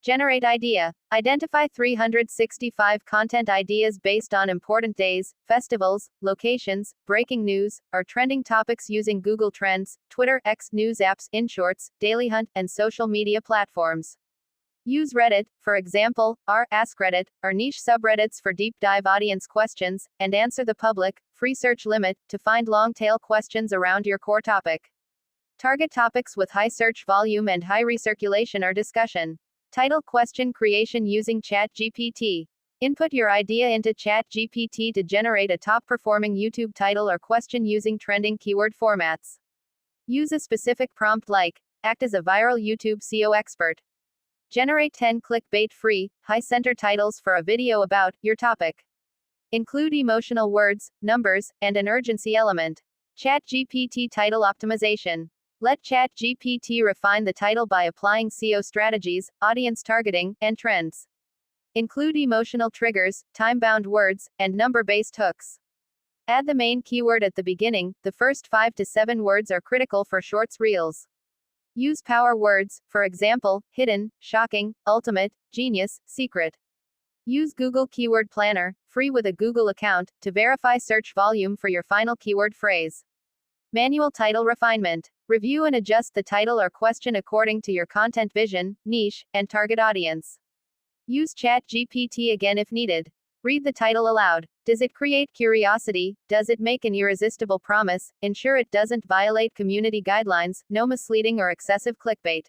Generate idea. Identify 365 content ideas based on important days, festivals, locations, breaking news, or trending topics using Google Trends, Twitter, X news apps, InShorts, Daily Hunt, and social media platforms. Use Reddit, for example, Ask Reddit, or niche subreddits for deep dive audience questions, and Answer the Public, free search limit, to find long tail questions around your core topic. Target topics with high search volume and high recirculation or discussion. Title question creation using ChatGPT. Input your idea into ChatGPT to generate a top-performing YouTube title or question using trending keyword formats. Use a specific prompt like, act as a viral YouTube SEO expert. Generate 10 clickbait-free, high-center titles for a video about your topic. Include emotional words, numbers, and an urgency element. ChatGPT title optimization. Let ChatGPT refine the title by applying SEO strategies, audience targeting, and trends. Include emotional triggers, time-bound words, and number-based hooks. Add the main keyword at the beginning. The first 5 to 7 words are critical for shorts reels. Use power words, for example, hidden, shocking, ultimate, genius, secret. Use Google Keyword Planner, free with a Google account, to verify search volume for your final keyword phrase. Manual title refinement. Review and adjust the title or question according to your content vision, niche, and target audience. Use ChatGPT again if needed. Read the title aloud. Does it create curiosity? Does it make an irresistible promise? Ensure it doesn't violate community guidelines, no misleading or excessive clickbait.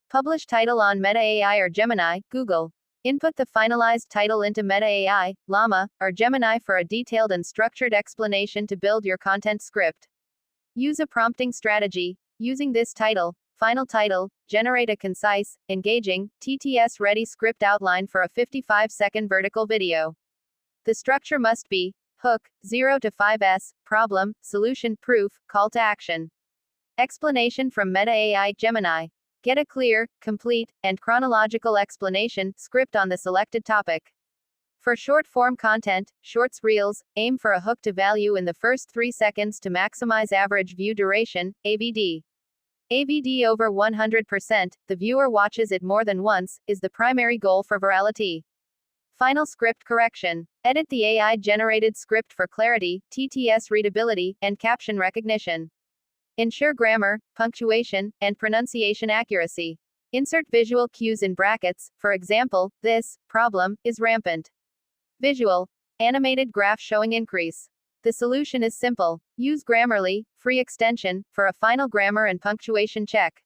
Publish title on Meta AI or Gemini, Google. Input the finalized title into Meta AI, Llama, or Gemini for a detailed and structured explanation to build your content script. Use a prompting strategy. Using this title, final title, generate a concise, engaging, TTS-ready script outline for a 55-second vertical video. The structure must be hook, 0 to 5S, problem, solution, proof, call to action. Explanation from Meta AI Gemini. Get a clear, complete, and chronological explanation script on the selected topic. For short-form content, shorts reels, aim for a hook to value in the first 3 seconds to maximize average view duration, AVD. AVD over 100%, the viewer watches it more than once, is the primary goal for virality. Final script correction. Edit the AI-generated script for clarity, TTS readability, and caption recognition. Ensure grammar, punctuation, and pronunciation accuracy. Insert visual cues in brackets, for example, this problem is rampant. Visual. Animated graph showing increase. The solution is simple. Use Grammarly, free extension, for a final grammar and punctuation check.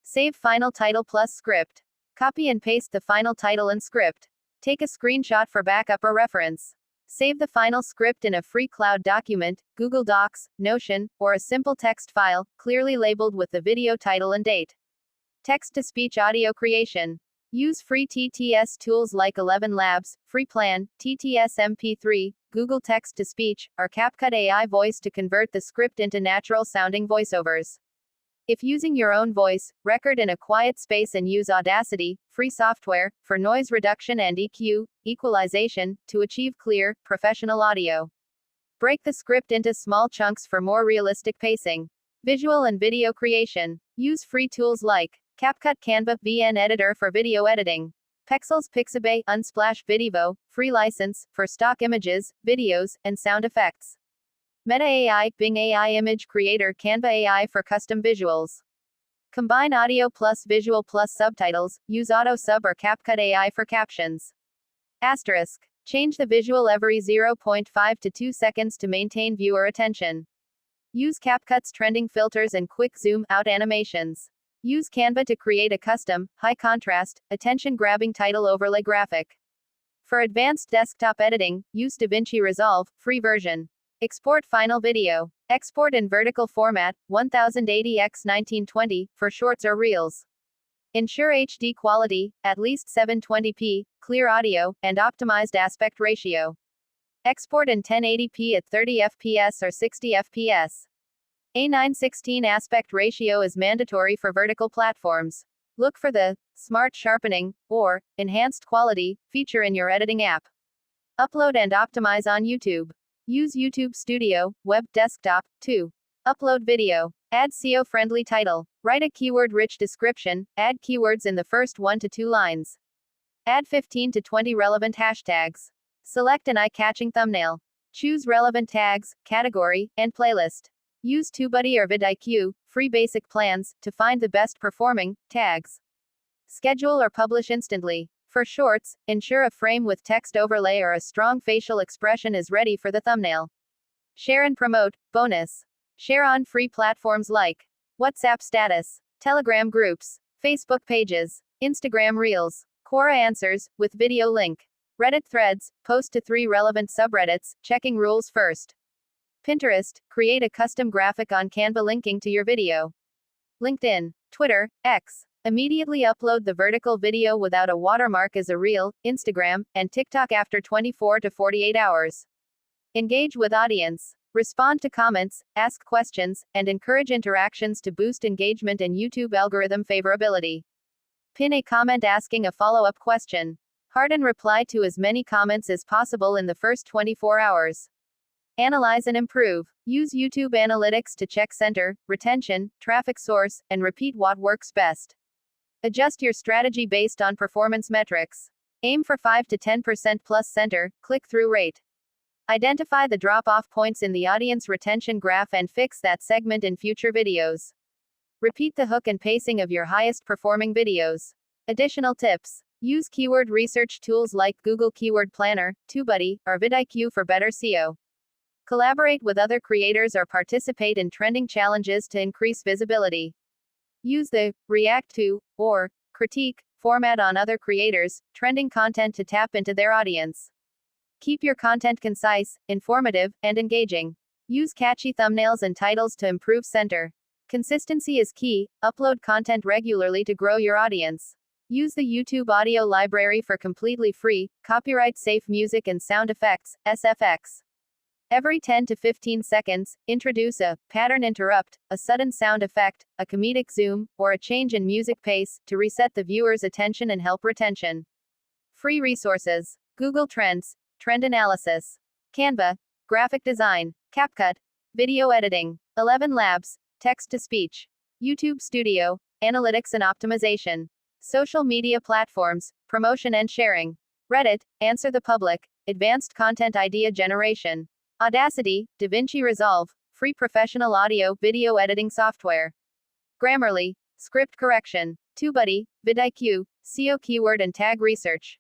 Save final title plus script. Copy and paste the final title and script. Take a screenshot for backup or reference. Save the final script in a free cloud document, Google Docs, Notion, or a simple text file, clearly labeled with the video title and date. Text-to-speech audio creation. Use free TTS tools like 11 Labs, Free Plan, TTS MP3, Google Text-to-Speech, or CapCut AI Voice to convert the script into natural-sounding voiceovers. If using your own voice, record in a quiet space and use Audacity, free software, for noise reduction and EQ, equalization, to achieve clear, professional audio. Break the script into small chunks for more realistic pacing. Visual and video creation. Use free tools like CapCut, Canva, VN Editor for video editing. Pexels, Pixabay, Unsplash, Vidivo, free license, for stock images, videos, and sound effects. Meta AI, Bing AI Image Creator, Canva AI for custom visuals. Combine audio plus visual plus subtitles, use AutoSub or CapCut AI for captions. Asterisk. Change the visual every 0.5 to 2 seconds to maintain viewer attention. Use CapCut's trending filters and quick zoom out animations. Use Canva to create a custom, high-contrast, attention-grabbing title overlay graphic. For advanced desktop editing, use DaVinci Resolve, free version. Export final video. Export in vertical format, 1080x1920, for shorts or reels. Ensure HD quality, at least 720p, clear audio, and optimized aspect ratio. Export in 1080p at 30 fps or 60 fps. A 9:16 aspect ratio is mandatory for vertical platforms. Look for the Smart Sharpening, or Enhanced Quality, feature in your editing app. Upload and optimize on YouTube. Use YouTube Studio, web, desktop, to upload video. Add SEO-friendly title. Write a keyword-rich description, add keywords in the first 1 to 2 lines. Add 15 to 20 relevant hashtags. Select an eye-catching thumbnail. Choose relevant tags, category, and playlist. Use TubeBuddy or vidIQ, free basic plans, to find the best performing tags. Schedule or publish instantly. For shorts, ensure a frame with text overlay or a strong facial expression is ready for the thumbnail. Share and promote. Bonus. Share on free platforms like WhatsApp status, Telegram groups, Facebook pages, Instagram Reels, Quora answers, with video link. Reddit threads, post to 3 relevant subreddits, checking rules first. Pinterest, create a custom graphic on Canva linking to your video. LinkedIn, Twitter, X. Immediately upload the vertical video without a watermark as a reel, Instagram, and TikTok after 24 to 48 hours. Engage with audience. Respond to comments, ask questions, and encourage interactions to boost engagement and YouTube algorithm favorability. Pin a comment asking a follow-up question. Harden reply to as many comments as possible in the first 24 hours. Analyze and improve. Use YouTube analytics to check center, retention, traffic source, and repeat what works best. Adjust your strategy based on performance metrics. Aim for 5 to 10% plus center, click-through rate. Identify the drop-off points in the audience retention graph and fix that segment in future videos. Repeat the hook and pacing of your highest performing videos. Additional tips. Use keyword research tools like Google Keyword Planner, TubeBuddy, or vidIQ for better SEO. Collaborate with other creators or participate in trending challenges to increase visibility. Use the react to or critique format on other creators' trending content to tap into their audience. Keep your content concise, informative, and engaging. Use catchy thumbnails and titles to improve center. Consistency is key. Upload content regularly to grow your audience. Use the YouTube audio library for completely free, copyright-safe music and sound effects, SFX. Every 10 to 15 seconds, introduce a pattern interrupt, a sudden sound effect, a comedic zoom, or a change in music pace to reset the viewer's attention and help retention. Free resources. Google Trends, Trend Analysis, Canva, Graphic Design, CapCut, Video Editing, 11 Labs, Text-to-Speech, YouTube Studio, Analytics and Optimization, Social Media Platforms, Promotion and Sharing, Reddit, Answer the Public, Advanced Content Idea Generation, Audacity, DaVinci Resolve, free professional audio, video editing software, Grammarly, script correction, TubeBuddy, vidIQ, SEO keyword and tag research.